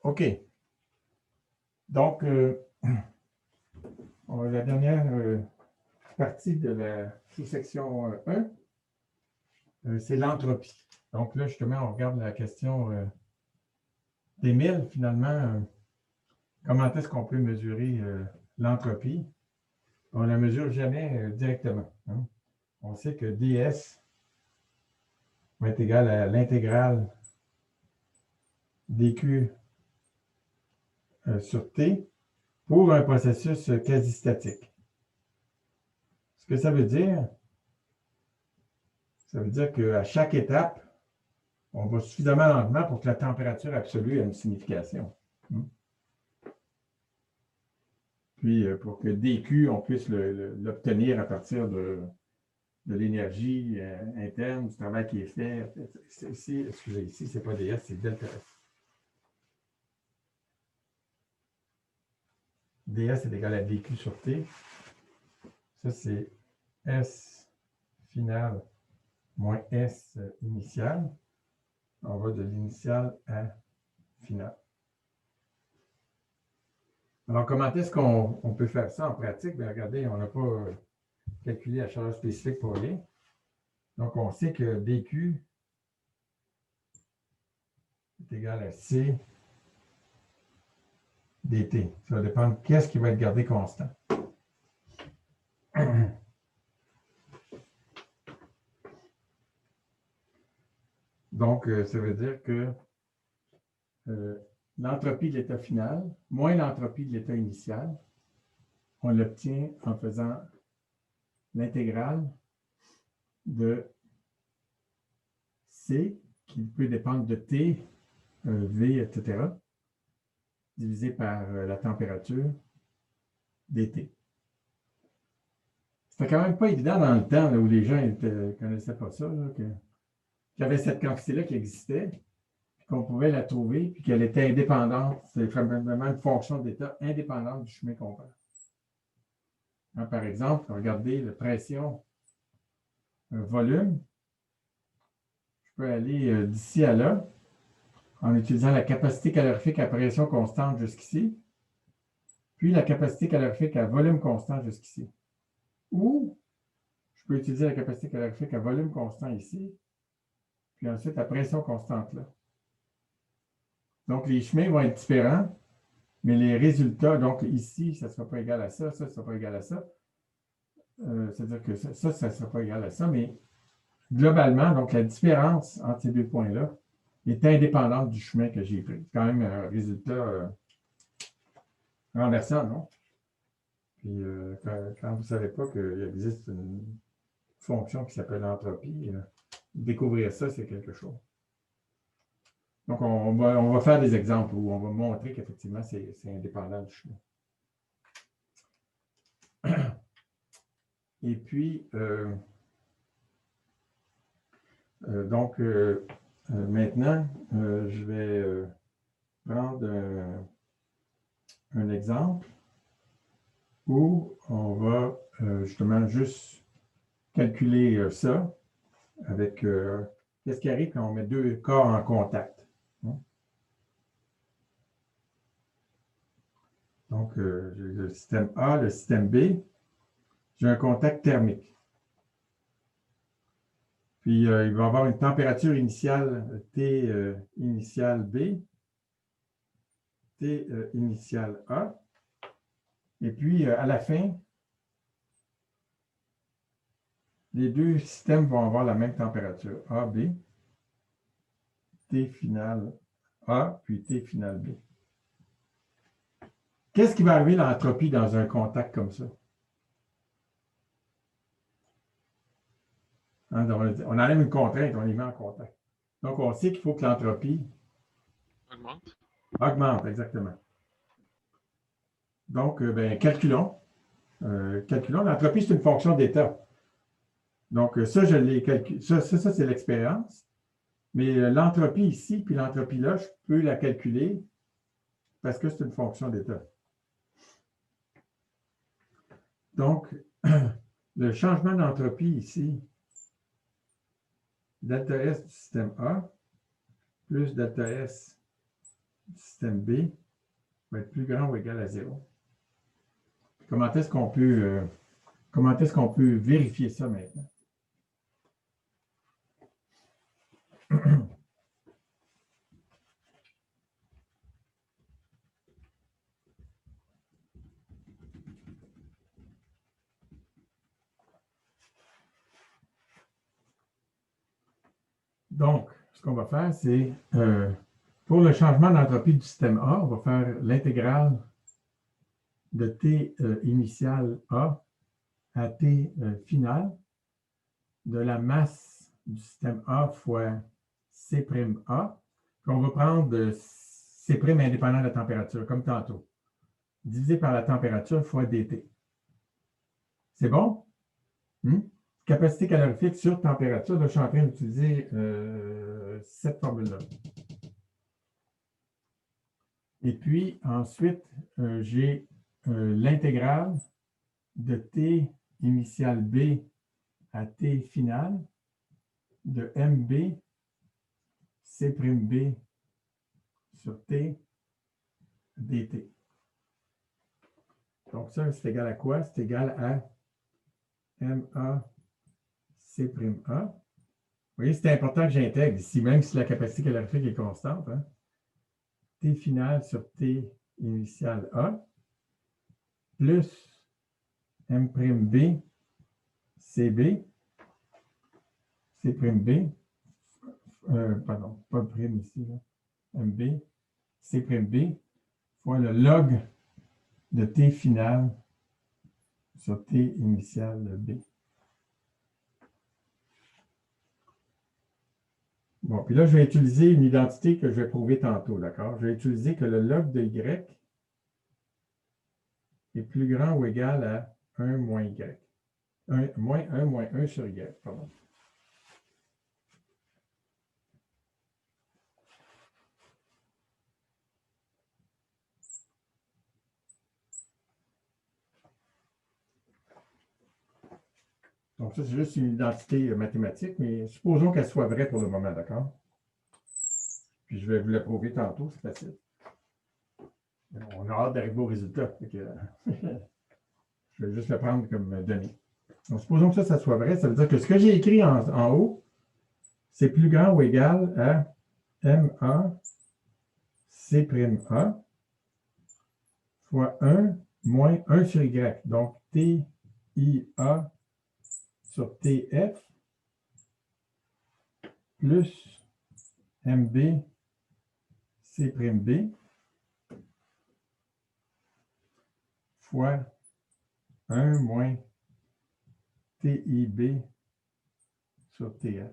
OK. Donc, la dernière partie de la sous-section 1, c'est l'entropie. Donc là, justement, on regarde la question d'Émile, finalement. Comment est-ce qu'on peut mesurer l'entropie? On ne la mesure jamais directement. Hein? On sait que ds va être égal à l'intégrale dq sur t pour un processus quasi-statique. Ce que ça veut dire qu'à chaque étape, on va suffisamment lentement pour que la température absolue ait une signification. Puis, pour que dq, on puisse l'obtenir à partir de l'énergie interne, du travail qui est fait. Ici, excusez, ici, ce n'est pas ds, c'est delta S. ds est égal à dq sur t. Ça, c'est S final moins S initial. On va de l'initial à final. Alors, comment est-ce qu'on peut faire ça en pratique? Bien, regardez, on n'a pas calculé la chaleur spécifique pour rien. Donc, on sait que dq est égal à C dt. Ça va dépendre de qu'est-ce qui va être gardé constant. Donc, ça veut dire que l'entropie de l'état final moins l'entropie de l'état initial, on l'obtient en faisant l'intégrale de C, qui peut dépendre de T, V, etc., divisé par la température dt. C'était quand même pas évident dans le temps là, où les gens ne connaissaient pas ça, qu'il y avait cette quantité-là qui existait, qu'on pouvait la trouver, puis qu'elle était indépendante. C'est vraiment une fonction d'état indépendante du chemin qu'on fait. Hein, par exemple, regardez la pression volume. Je peux aller d'ici à là, en utilisant la capacité calorifique à pression constante jusqu'ici, puis la capacité calorifique à volume constant jusqu'ici. Ou je peux utiliser la capacité calorifique à volume constant ici, puis ensuite à pression constante là. Donc, les chemins vont être différents, mais les résultats, donc ici, ça ne sera pas égal à ça, ça ne sera pas égal à ça. C'est-à-dire que ça ne sera pas égal à ça, mais globalement, donc la différence entre ces deux points-là est indépendante du chemin que j'ai pris. C'est quand même un résultat renversant, non? Puis quand vous ne savez pas qu'il existe une fonction qui s'appelle l'entropie, découvrir ça, c'est quelque chose. Donc, on va faire des exemples où on va montrer qu'effectivement, c'est indépendant du chemin. Et puis, donc, maintenant, je vais prendre un exemple où on va justement juste calculer ça avec qu'est-ce qui arrive quand on met deux corps en contact. Donc, j'ai le système A, le système B. J'ai un contact thermique. Puis, il va y avoir une température initiale T initiale B, T initiale A. Et puis, à la fin, les deux systèmes vont avoir la même température, A, B, T finale A, puis T finale B. Qu'est-ce qui va arriver à l'entropie dans un contact comme ça? Hein, on enlève une contrainte, on les met en contact. Donc, on sait qu'il faut que l'entropie augmente. Augmente, exactement. Donc, calculons. L'entropie, c'est une fonction d'état. Donc, ça, je l'ai calculé. Ça c'est l'expérience. Mais l'entropie ici, puis l'entropie là, je peux la calculer parce que c'est une fonction d'état. Donc, le changement d'entropie ici, delta S du système A, plus delta S du système B va être plus grand ou égal à 0. Comment est-ce qu'on peut vérifier ça maintenant? Donc, ce qu'on va faire, c'est, pour le changement d'entropie du système A, on va faire l'intégrale de T initial A à T final de la masse du système A fois C' A, qu'on va prendre C' indépendant de la température, comme tantôt, divisé par la température fois dt. C'est bon? Capacité calorifique sur température. Là, je suis en train d'utiliser cette formule-là. Et puis, ensuite, j'ai l'intégrale de T initial B à T final de MB C'B sur T dt. Donc, ça, c'est égal à quoi? C'est égal à MA C'A. Vous voyez, c'est important que j'intègre ici, même si la capacité calorifique est constante. Hein? T final sur T initial A plus M'B CB, C'B, pardon, pas de prime ici, là. MB, C'B, fois le log de T final sur T initial B. Bon, puis là, je vais utiliser une identité que je vais prouver tantôt, d'accord? Je vais utiliser que le log de Y est plus grand ou égal à 1 moins Y. 1 moins 1 sur Y, pardon. Donc, ça, c'est juste une identité mathématique, mais supposons qu'elle soit vraie pour le moment, d'accord? Puis, je vais vous la prouver tantôt, c'est facile. On a hâte d'arriver au résultat. Je vais juste le prendre comme donnée. Donc, supposons que ça soit vrai. Ça veut dire que ce que j'ai écrit en haut, c'est plus grand ou égal à MA C'A fois 1 moins 1 sur Y. Donc, TIA sur TF plus MB C'B fois 1 moins TIB sur TF.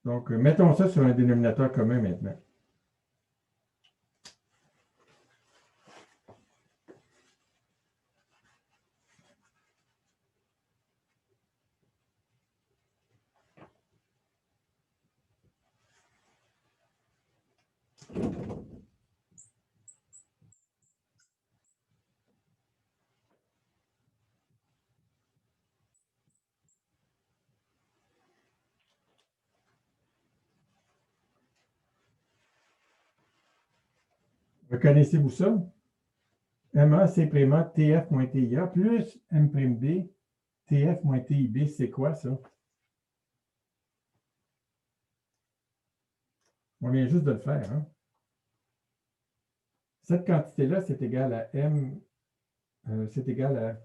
Donc, mettons ça sur un dénominateur commun maintenant. Reconnaissez-vous ça? MA, C', TF moins TIA plus M'B, TF moins TIB, c'est quoi ça? On vient juste de le faire. Hein? Cette quantité-là, c'est égal à M, c'est égal à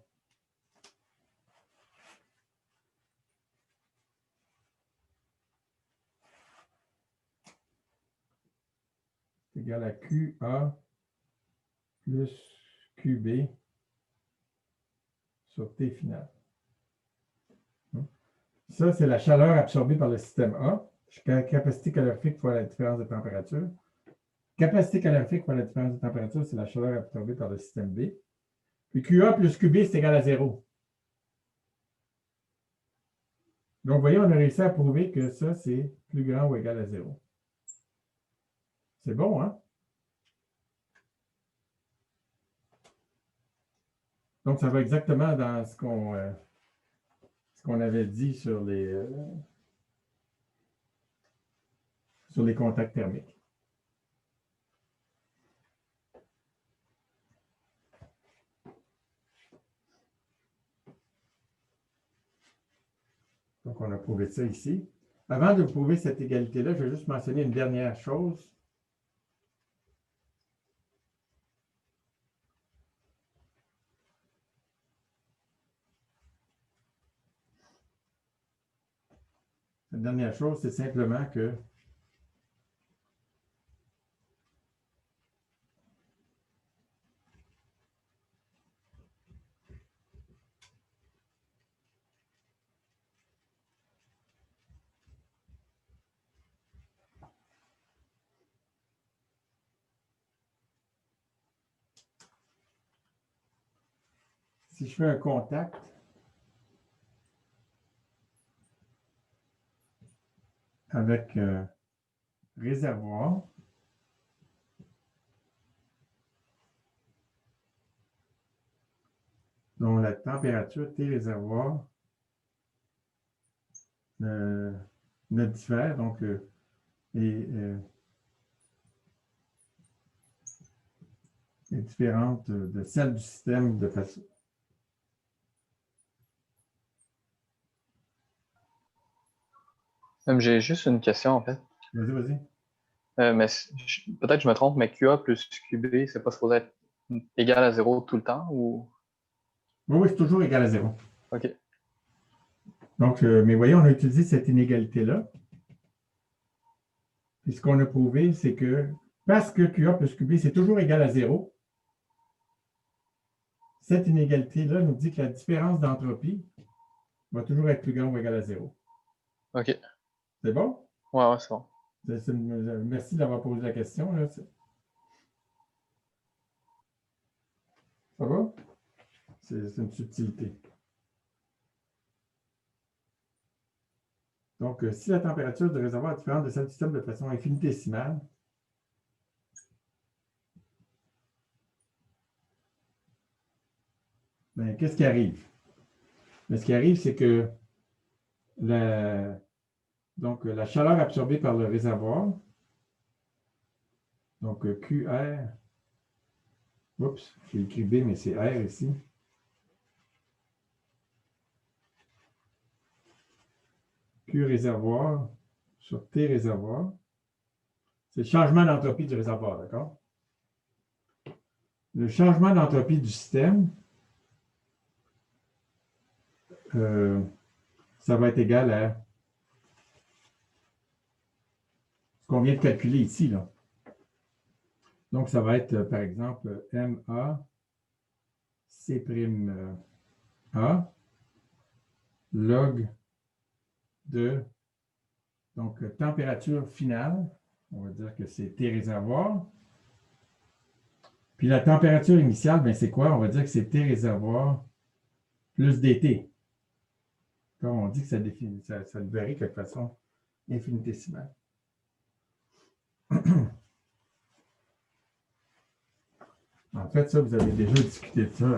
QA plus QB sur T final. Ça, c'est la chaleur absorbée par le système A. Capacité calorifique fois la différence de température. Capacité calorifique fois la différence de température, c'est la chaleur absorbée par le système B. Puis QA plus QB, c'est égal à 0. Donc, vous voyez, on a réussi à prouver que ça, c'est plus grand ou égal à 0. C'est bon, hein? Donc, ça va exactement dans ce qu'on avait dit sur les sur les contacts thermiques. Donc, on a prouvé ça ici. Avant de prouver cette égalité-là, je vais juste mentionner une dernière chose. La dernière chose, c'est simplement que si je fais un contact avec un réservoir, dont la température T réservoir ne diffère, donc est différente de celle du système de façon. J'ai juste une question, en fait. Vas-y, vas-y. Mais peut-être que je me trompe, mais QA plus QB, c'est pas supposé être égal à 0 tout le temps ou. Oui, oui, c'est toujours égal à 0. OK. Donc, mais voyez, on a utilisé cette inégalité-là. Puis ce qu'on a prouvé, c'est que parce que QA plus QB, c'est toujours égal à 0, cette inégalité-là nous dit que la différence d'entropie va toujours être plus grande ou égale à 0. OK. C'est bon? Ouais, c'est bon. Merci d'avoir posé la question. Là. Ça va? C'est une subtilité. Donc, si la température du réservoir est différente de celle du système de façon infinitésimale, bien, qu'est-ce qui arrive? Bien, ce qui arrive, c'est que la chaleur absorbée par le réservoir, donc QR, oups, j'ai écrit B, mais c'est R ici. Q réservoir sur T réservoir, c'est le changement d'entropie du réservoir, d'accord? Le changement d'entropie du système, ça va être égal à ce qu'on vient de calculer ici, là. Donc, ça va être, par exemple, MA C'(A) log de, donc, température finale, on va dire que c'est T réservoir. Puis la température initiale, ben, c'est quoi? On va dire que c'est T réservoir plus DT. Comme on dit que ça varie de façon infinitésimale. En fait, ça, vous avez déjà discuté de ça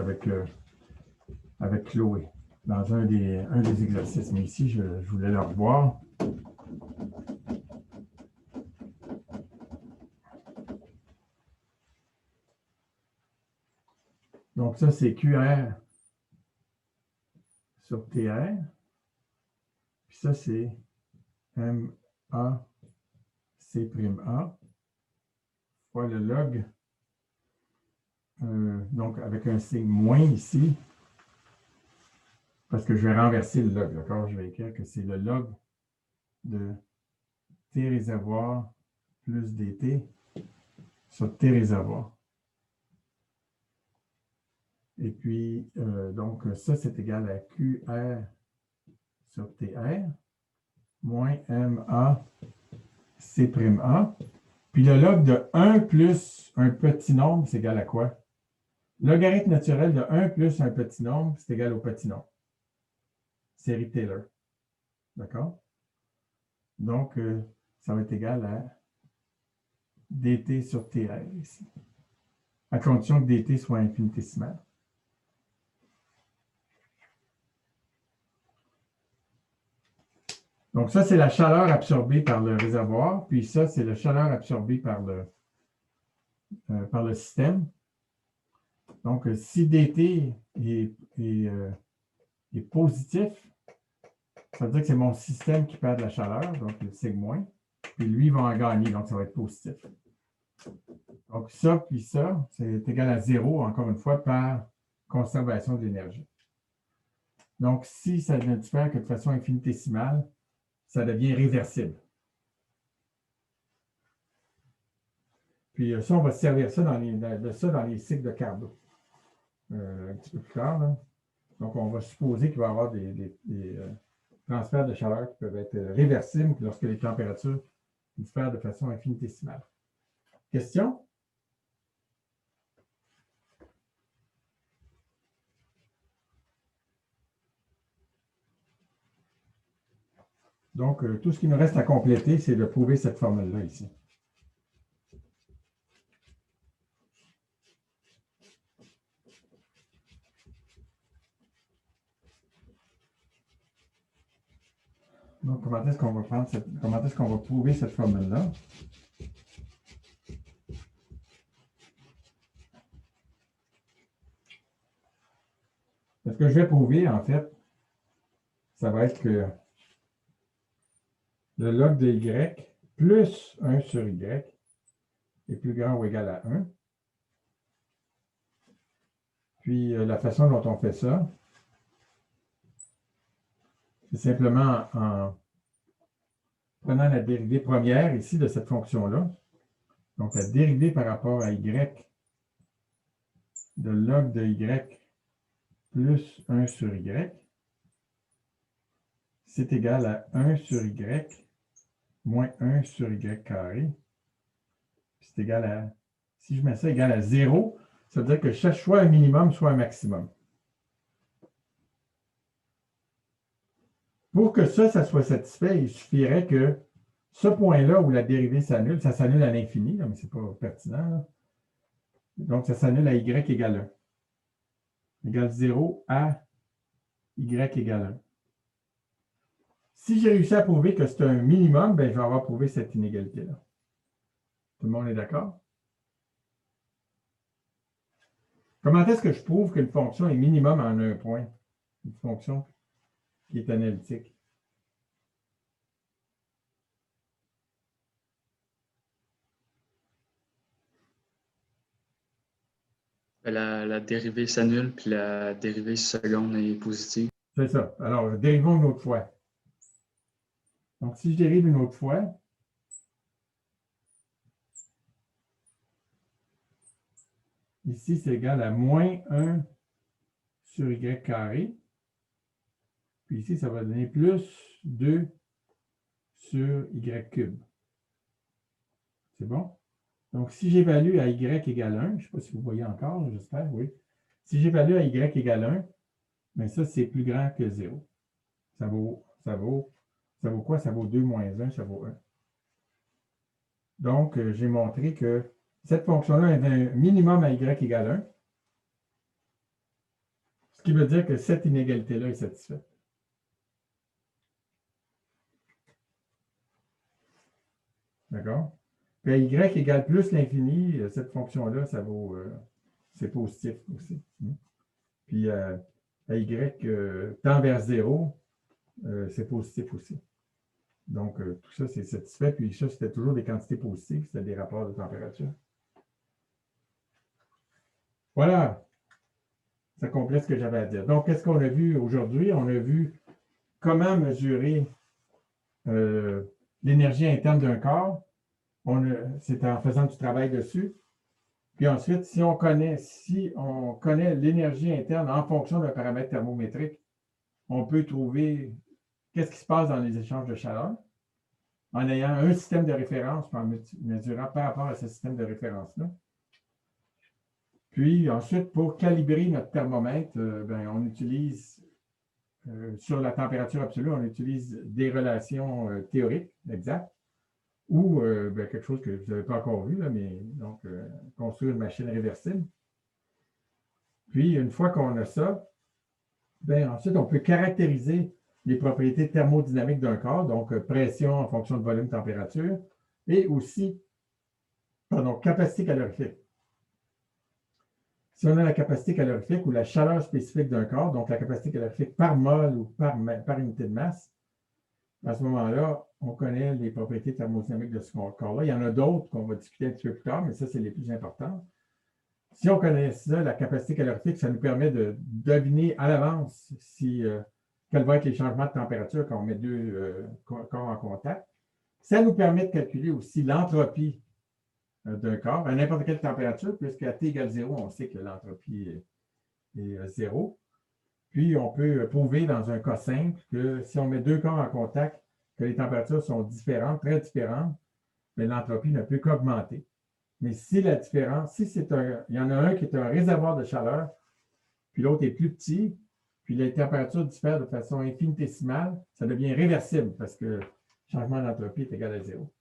avec Chloé dans un des exercices. Mais ici, je voulais le revoir. Donc, ça, c'est QR sur TR. Puis ça, c'est MA C'(A) fois le log. Donc, avec un signe moins ici, parce que je vais renverser le log, d'accord? Je vais écrire que c'est le log de T réservoir plus DT sur T réservoir. Et puis, donc, ça, c'est égal à QR sur TR moins MA C'(A). Puis le log de 1 plus un petit nombre, c'est égal à quoi? Logarithme naturel de 1 plus un petit nombre, c'est égal au petit nombre. Série Taylor. D'accord? Donc, ça va être égal à dt sur TR ici, à condition que dt soit infinitésimal. Donc, ça, c'est la chaleur absorbée par le réservoir, puis ça, c'est la chaleur absorbée par le système. Donc, si dt est positif, ça veut dire que c'est mon système qui perd de la chaleur, donc le sigma, puis lui va en gagner, donc ça va être positif. Donc, ça, puis ça, c'est égal à 0, encore une fois, par conservation de l'énergie. Donc, si ça ne diffère que de façon infinitésimale, ça devient réversible. Puis ça, on va se servir ça de ça dans les cycles de Carnot. Un petit peu plus tard. Là. Donc, on va supposer qu'il va y avoir des transferts de chaleur qui peuvent être réversibles lorsque les températures diffèrent de façon infinitésimale. Question? Donc, tout ce qui nous reste à compléter, c'est de prouver cette formule-là ici. Donc, comment est-ce qu'on va prouver cette formule-là? Ce que je vais prouver, en fait, ça va être que le log de y plus 1 sur y est plus grand ou égal à 1. Puis, la façon dont on fait ça, c'est simplement en prenant la dérivée première ici de cette fonction-là. Donc, la dérivée par rapport à y de log de y plus 1 sur y, c'est égal à 1 sur y moins 1 sur y carré. C'est égal à, si je mets ça égal à 0, ça veut dire que chaque soit un minimum, soit un maximum. Pour que ça soit satisfait, il suffirait que ce point-là où la dérivée s'annule, ça s'annule à l'infini, mais ce n'est pas pertinent. Là. Donc, ça s'annule à y égale 1. Égale 0 à y égale 1. Si j'ai réussi à prouver que c'est un minimum, ben, je vais avoir prouvé cette inégalité-là. Tout le monde est d'accord? Comment est-ce que je prouve qu'une fonction est minimum en un point? Une fonction qui est analytique. La dérivée s'annule, puis la dérivée seconde est positive. C'est ça. Alors, dérivons une autre fois. Donc, si je dérive une autre fois, ici, c'est égal à moins 1 sur y carré. Puis ici, ça va donner plus 2 sur y cube. C'est bon? Donc, si j'évalue à y égale 1, je ne sais pas si vous voyez encore, j'espère, oui. Si j'évalue à y égale 1, bien ça, c'est plus grand que 0. Ça vaut quoi? Ça vaut 2 moins 1, ça vaut 1. Donc, j'ai montré que cette fonction-là avait un minimum à y égale 1, ce qui veut dire que cette inégalité-là est satisfaite. D'accord? Puis à y égale plus l'infini, cette fonction-là, ça vaut, c'est positif aussi. Puis à y tend vers 0, c'est positif aussi. Donc, tout ça, c'est satisfait. Puis ça, c'était toujours des quantités positives, c'était des rapports de température. Voilà. Ça complète ce que j'avais à dire. Donc, qu'est-ce qu'on a vu aujourd'hui? On a vu comment mesurer l'énergie interne d'un corps. C'est en faisant du travail dessus. Puis ensuite, si on connaît l'énergie interne en fonction d'un paramètre thermométrique, on peut trouver qu'est-ce qui se passe dans les échanges de chaleur en ayant un système de référence, puis en mesurant par rapport à ce système de référence-là. Puis ensuite, pour calibrer notre thermomètre, on utilise, sur la température absolue, on utilise des relations théoriques exactes ou quelque chose que vous n'avez pas encore vu, là, mais donc construire une machine réversible. Puis, une fois qu'on a ça, ensuite, on peut caractériser les propriétés thermodynamiques d'un corps, donc pression en fonction de volume, température, et aussi, pardon, capacité calorifique. Si on a la capacité calorifique ou la chaleur spécifique d'un corps, donc la capacité calorifique par mol ou par unité de masse, à ce moment-là, on connaît les propriétés thermodynamiques de ce corps-là. Il y en a d'autres qu'on va discuter un petit peu plus tard, mais ça, c'est les plus importantes. Si on connaît ça, la capacité calorifique, ça nous permet de deviner à l'avance quels vont être les changements de température quand on met deux corps en contact. Ça nous permet de calculer aussi l'entropie d'un corps à n'importe quelle température, puisqu'à T égale 0, on sait que l'entropie est 0. Puis, on peut prouver dans un cas simple que si on met deux corps en contact, que les températures sont différentes, très différentes, mais l'entropie ne peut qu'augmenter. Mais si la différence, il y en a un qui est un réservoir de chaleur, puis l'autre est plus petit, puis les températures diffèrent de façon infinitésimale, ça devient réversible parce que le changement d'entropie est égal à 0.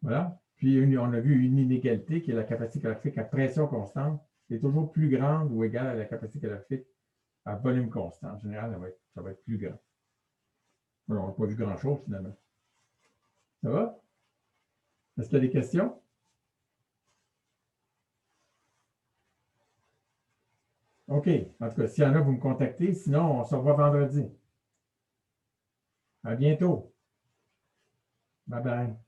Voilà. Puis, on a vu une inégalité qui est la capacité calorifique à pression constante, qui est toujours plus grande ou égale à la capacité calorifique à volume constant. En général, ça va être plus grand. Alors, on n'a pas vu grand-chose finalement. Ça va? Est-ce qu'il y a des questions? OK. En tout cas, s'il y en a, vous me contactez. Sinon, on se revoit vendredi. À bientôt. Bye bye.